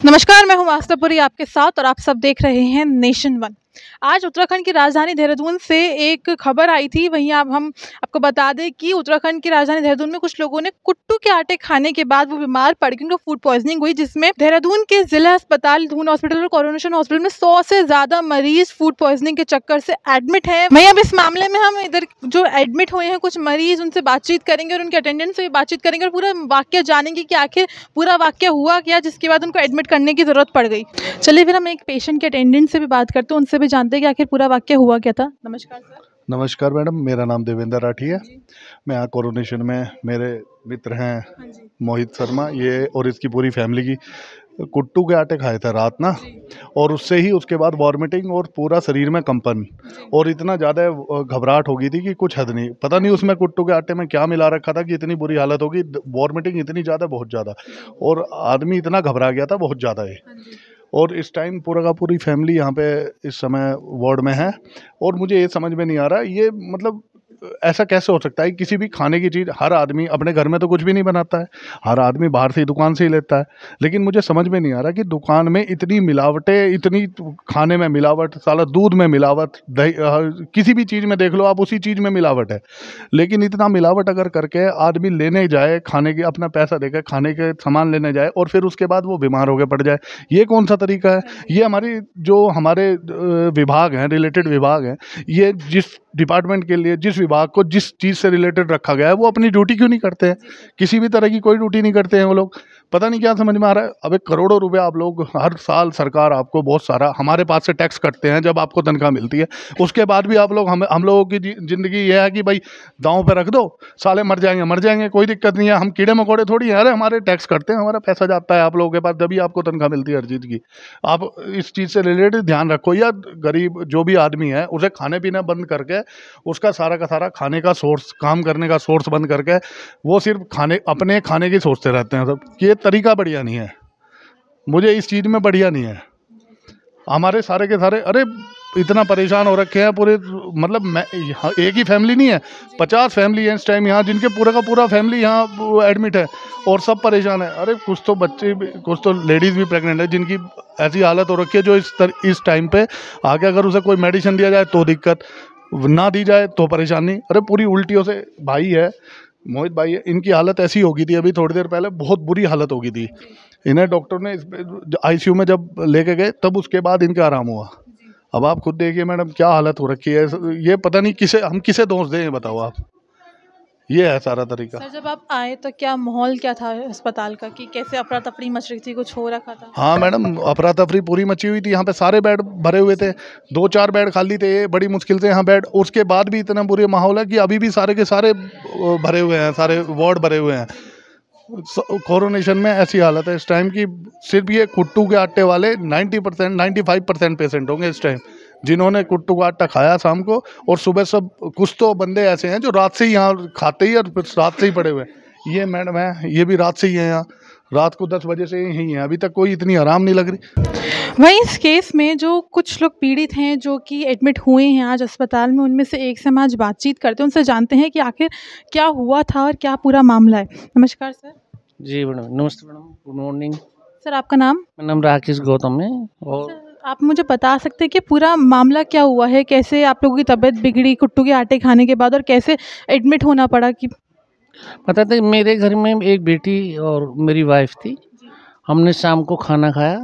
नमस्कार, मैं हूं मास्टरपुरी आपके साथ और आप सब देख रहे हैं नेशन वन। आज उत्तराखंड की राजधानी देहरादून से एक खबर आई थी। वहीं अब हम आपको बता दें कि उत्तराखंड की राजधानी देहरादून में कुछ लोगों ने कुट्टू के आटे खाने के बाद वो बीमार पड़ गए, उनको फूड पॉइजनिंग हुई, जिसमें देहरादून के जिला अस्पताल, दून हॉस्पिटल और कोरोनेशन हॉस्पिटल में 100 से ज़्यादा मरीज फूड पॉइजनिंग के चक्कर से एडमिट हैं। वहीं अब इस मामले में हम इधर जो एडमिट हुए हैं कुछ मरीज, उनसे बातचीत करेंगे और उनके अटेंडेंट से भी बातचीत करेंगे और पूरा वाक्य जानेंगे कि आखिर पूरा वाक्य हुआ क्या, जिसके बाद उनको एडमिट करने की ज़रूरत पड़ गई। चलिए फिर हम एक पेशेंट के अटेंडेंट से भी बात करते हैं, उनसे भी जानते हैं कि आखिर पूरा वाक्य हुआ क्या था। नमस्कार सर। नमस्कार मैडम, मेरा नाम देवेंद्र राठी है। मैं यहाँ कोरोनेशन में, मेरे मित्र हैं मोहित शर्मा, ये और इसकी पूरी फैमिली की कुट्टू के आटे खाए थे रात ना, और उससे ही उसके बाद वॉमिटिंग और पूरा शरीर में कंपन और इतना ज़्यादा घबराहट हो गई थी कि कुछ हद नहीं। पता नहीं उसमें कुट्टू के आटे में क्या मिला रखा था कि इतनी बुरी हालत होगी, वॉमिटिंग इतनी ज़्यादा, बहुत ज़्यादा, और आदमी इतना घबरा गया था, बहुत ज़्यादा है। और इस टाइम पूरा का पूरी फैमिली यहाँ पे इस समय वार्ड में है। और मुझे ये समझ में नहीं आ रहा, ये मतलब ऐसा कैसे हो सकता है। किसी भी खाने की चीज़ हर आदमी अपने घर में तो कुछ भी नहीं बनाता है, हर आदमी बाहर से ही दुकान से ही लेता है। लेकिन मुझे समझ में नहीं आ रहा कि दुकान में इतनी मिलावटें, इतनी खाने में मिलावट, साला दूध में मिलावट, दही, किसी भी चीज़ में देख लो आप, उसी चीज़ में मिलावट है। लेकिन इतना मिलावट अगर करके आदमी लेने जाए, खाने के अपना पैसा देकर खाने के सामान लेने जाए और फिर उसके बाद वो बीमार होकर पड़ जाए, ये कौन सा तरीका है। ये हमारे विभाग हैं, रिलेटेड विभाग हैं, ये जिस डिपार्टमेंट के लिए, जिस विभाग को जिस चीज़ से रिलेटेड रखा गया है, वो अपनी ड्यूटी क्यों नहीं करते हैं। किसी भी तरह की कोई ड्यूटी नहीं करते हैं वो लोग। पता नहीं क्या समझ में आ रहा है। अब करोड़ों रुपए आप लोग हर साल, सरकार आपको बहुत सारा हमारे पास से टैक्स कटते हैं जब आपको तनख्वाह मिलती है। उसके बाद भी आप लोग हम लोगों की ज़िंदगी ये है कि भाई दांव पे रख दो, साले मर जाएंगे, कोई दिक्कत नहीं है, हम कीड़े मकोड़े थोड़ी हैं। अरे हमारे टैक्स कटते हैं, हमारा पैसा जाता है आप लोगों के पास, जब भी आपको तनख्वाह मिलती है हर चीज़ की। आप इस चीज़ से रिलेटेड ध्यान रखो। या गरीब जो भी आदमी है उसे खाने पीना बंद करके, उसका सारा का सारा खाने का सोर्स, काम करने का सोर्स बंद करके वो सिर्फ अपने खाने की सोचते रहते हैं सब। ये तरीका बढ़िया नहीं है, मुझे इस चीज़ में बढ़िया नहीं है। हमारे सारे के सारे, अरे इतना परेशान हो रखे हैं पूरे, मतलब मैं यहाँ एक ही फैमिली नहीं है, 50 फैमिली है इस टाइम यहाँ, जिनके पूरा का पूरा फैमिली यहाँ एडमिट है और सब परेशान है। अरे कुछ तो बच्चे भी, कुछ तो लेडीज़ भी प्रेग्नेंट है, जिनकी ऐसी हालत हो रखी है जो इस टाइम पे आगे अगर उसे कोई मेडिसिन दिया जाए तो दिक्कत, ना दी जाए तो परेशानी। अरे पूरी उल्टियों से भाई है, मोहित भाई है, इनकी हालत ऐसी हो गई थी अभी थोड़ी देर पहले, बहुत बुरी हालत हो गई थी। इन्हें डॉक्टर ने आईसीयू में जब लेके गए तब उसके बाद इनका आराम हुआ। अब आप खुद देखिए मैडम क्या हालत हो रखी है। ये पता नहीं हम किसे दोष दें, बताओ आप। ये है सारा तरीका। सर जब आप आए तो क्या माहौल क्या था अस्पताल का, कि कैसे अफरा तफरी मच रही थी, कुछ हो रखा था? हाँ मैडम, अफरा तफरी पूरी मची हुई थी। यहाँ पे सारे बेड भरे हुए थे, 2-4 बेड खाली थे, ये बड़ी मुश्किल से यहाँ बेड। उसके बाद भी इतना बुरा माहौल है कि अभी भी सारे के सारे भरे हुए हैं, सारे वार्ड भरे हुए हैं। कोरोनेशन में ऐसी हालत है इस टाइम की सिर्फ ये कुट्टू के आटे वाले 90%, 95% पेशेंट होंगे इस टाइम, जिन्होंने कुट्टू का आटा खाया शाम को। और सुबह सब कुछ तो बंदे ऐसे हैं जो रात से ही यहाँ खाते ही और रात से ही पड़े हुए हैं। ये मैडम है, ये भी रात से ही है यहाँ, रात को 10 बजे से यहीं है, अभी तक कोई इतनी आराम नहीं लग रही। वहीं इस केस में जो कुछ लोग पीड़ित हैं, जो कि एडमिट हुए हैं आज अस्पताल में, उनमें से एक से हम आज बातचीत करते हैं, उनसे जानते हैं कि आखिर क्या हुआ था और क्या पूरा मामला है। नमस्कार सर। जी मैडम, नमस्ते मैडम, गुड मॉर्निंग। सर आपका नाम? मेरा नाम राकेश गौतम है। और सर आप मुझे बता सकते हैं कि पूरा मामला क्या हुआ है, कैसे आप लोगों की तबीयत बिगड़ी कुट्टू के आटे खाने के बाद और कैसे एडमिट होना पड़ा? कि पता था मेरे घर में एक बेटी और मेरी वाइफ थी। हमने शाम को खाना खाया,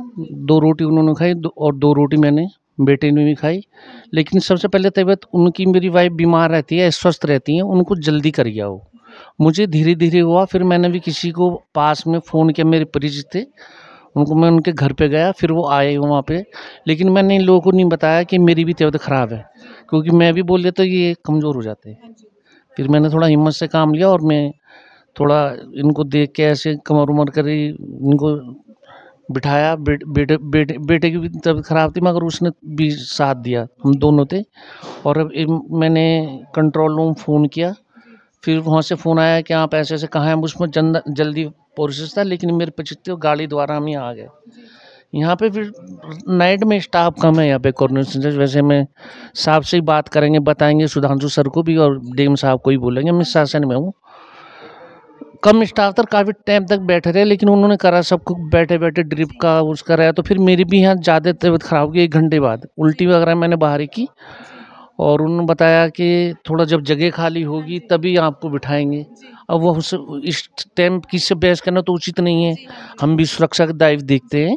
2 रोटी उन्होंने खाई और 2 रोटी मैंने, बेटे ने भी खाई। लेकिन सबसे पहले तबीयत उनकी, मेरी वाइफ बीमार रहती है, अस्वस्थ रहती हैं, उनको जल्दी कर गया वो। मुझे धीरे धीरे हुआ, फिर मैंने भी किसी को पास में फ़ोन किया, मेरे परिचित थे उनको, मैं उनके घर पे गया, फिर वो आए वहाँ पे। लेकिन मैंने इन लोगों को नहीं बताया कि मेरी भी तबीयत ख़राब है, क्योंकि मैं भी बोल देता तो ये कमज़ोर हो जाते हैं। फिर मैंने थोड़ा हिम्मत से काम लिया और मैं थोड़ा इनको देख के ऐसे कमर उमर करी, इनको बिठाया। बेटे की भी तबीयत ख़राब थी, मगर उसने भी साथ दिया, हम दोनों थे। और अब मैंने कंट्रोल रूम फ़ोन किया, फिर वहाँ से फ़ोन आया कि आप ऐसे-ऐसे कहाँ हैं। उसमें जल्दी प्रोसेस था, लेकिन मेरे परिचित गाड़ी द्वारा हम यहाँ आ गए। यहाँ पे फिर नाइट में स्टाफ कम है यहाँ पे कोऑर्डिनेशन से। वैसे मैं साहब से ही बात करेंगे, बताएंगे सुधांशु सर को भी और डीएम साहब को ही बोलेंगे, मैं शासन में हूँ। कम स्टाफ था, काफ़ी टाइम तक बैठे रहे, लेकिन उन्होंने करा सबको बैठे बैठे ड्रिप का उसका रहा। तो फिर मेरी भी यहाँ ज़्यादा तबीयत ख़राब हो गई 1 घंटे बाद, उल्टी वगैरह मैंने बाहर ही की। और उन्होंने बताया कि थोड़ा जब जगह खाली होगी तभी आपको बिठाएंगे। अब वो इस टाइम किससे बहस करना तो उचित नहीं है, हम भी सुरक्षा के दायित्व देखते हैं।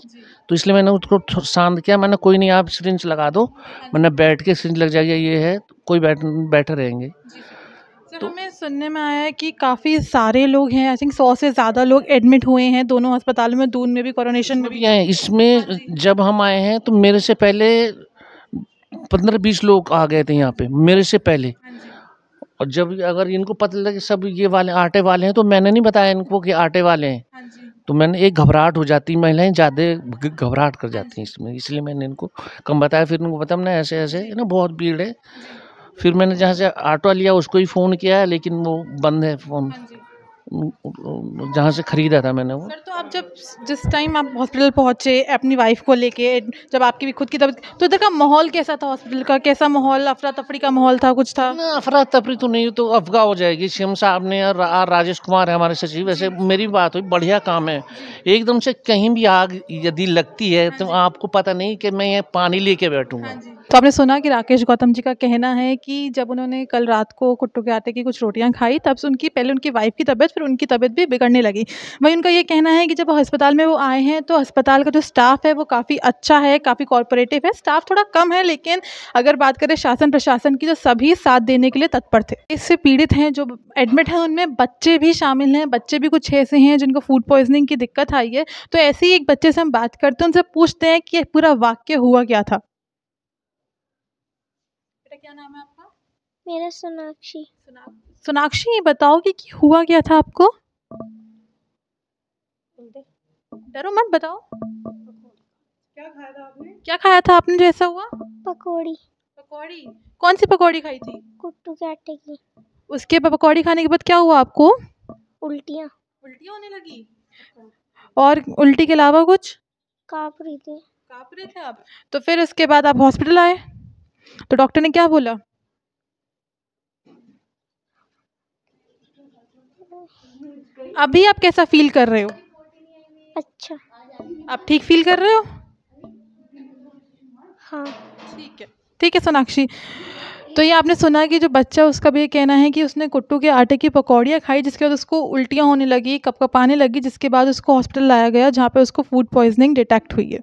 तो इसलिए मैंने उसको शांत किया, मैंने कोई नहीं आप सिरिंज लगा दो, मैंने बैठ के सिरिंज लग जाएगी, ये है कोई बैठे रहेंगे। सर, हमें सुनने में आया है कि काफ़ी सारे लोग हैं, आई थिंक 100 से ज़्यादा लोग एडमिट हुए हैं दोनों अस्पतालों में, दून में भी, कोरोनेशन में भी। भी हैं इसमें। जब हम आए हैं तो मेरे से पहले 15-20 लोग आ गए थे यहाँ पे मेरे से पहले। और जब अगर इनको पता लगा कि सब ये वाले आटे वाले हैं तो मैंने नहीं बताया इनको कि आटे वाले हैं। तो मैंने एक घबराहट हो जाती, महिलाएं ज़्यादा घबराहट कर जाती हैं इसमें, इसलिए मैंने इनको कम बताया। फिर उनको बताया मैंने ऐसे ऐसे ना बहुत भीड़ है। फिर मैंने जहाँ से ऑटो लिया उसको ही फ़ोन किया है, लेकिन वो बंद है फ़ोन, जहाँ से ख़रीदा था मैंने वो। सर, तो आप जिस टाइम आप हॉस्पिटल पहुँचे अपनी वाइफ को लेके, जब आपकी भी खुद की तबीयत, तो इधर का माहौल कैसा था हॉस्पिटल का? कैसा माहौल, अफरा तफरी का माहौल था, कुछ था? ना अफरा तफरी तो नहीं, तो अफवाह हो जाएगी। सीएम साहब ने और राजेश कुमार है हमारे सचिव, वैसे मेरी बात हुई, बढ़िया काम है। एकदम से कहीं भी आग यदि लगती है तो आपको पता नहीं कि मैं ये पानी लेके बैठूंगा। तो आपने सुना कि राकेश गौतम जी का कहना है कि जब उन्होंने कल रात को कुट्टू के आटे की कुछ रोटियां खाई, तब से पहले उनकी वाइफ की तबीयत, फिर उनकी तबीयत भी बिगड़ने लगी। वहीं उनका ये कहना है कि जब अस्पताल में वो आए हैं तो अस्पताल का जो स्टाफ है वो काफ़ी अच्छा है, काफ़ी कोऑपरेटिव है। स्टाफ थोड़ा कम है, लेकिन अगर बात करें शासन प्रशासन की तो सभी साथ देने के लिए तत्पर थे। इससे पीड़ित हैं जो एडमिट हैं, उनमें बच्चे भी शामिल हैं। बच्चे भी कुछ ऐसे हैं जिनको फूड पॉइजनिंग की दिक्कत आई है। तो ऐसे ही एक बच्चे से हम बात करते हैं, उनसे पूछते हैं कि पूरा वाक्य हुआ क्या था। क्या नाम है आपका? मेरा सोनाक्षी। सोनाक्षी, बताओगे कि हुआ क्या था आपको? डरो मत, बताओ। क्या खाया था आपने? क्या खाया था आपने जो ऐसा हुआ? पकौड़ी। पकौड़ी? कौन सी पकौड़ी खाई थी? कुट्टू के आटे की। उसके पकौड़ी खाने के बाद क्या हुआ आपको? उल्टियाँ। उल्टियाँ होने लगी? और उल्टी के अलावा कुछ? काँप रही थी। काँप रहे थे आप? तो फिर उसके बाद आप हॉस्पिटल आए, तो डॉक्टर ने क्या बोला? अभी आप कैसा फील कर रहे हो? अच्छा। आप ठीक फील कर रहे हो? हाँ। ठीक है सोनाक्षी। तो ये आपने सुना कि जो बच्चा, उसका भी ये कहना है कि उसने कुट्टू के आटे की पकौड़ियाँ खाई, जिसके बाद उसको उल्टियाँ होने लगी, कपकपाने लगी, जिसके बाद उसको हॉस्पिटल लाया गया, जहाँ पे उसको फूड पॉइजनिंग डिटेक्ट हुई है।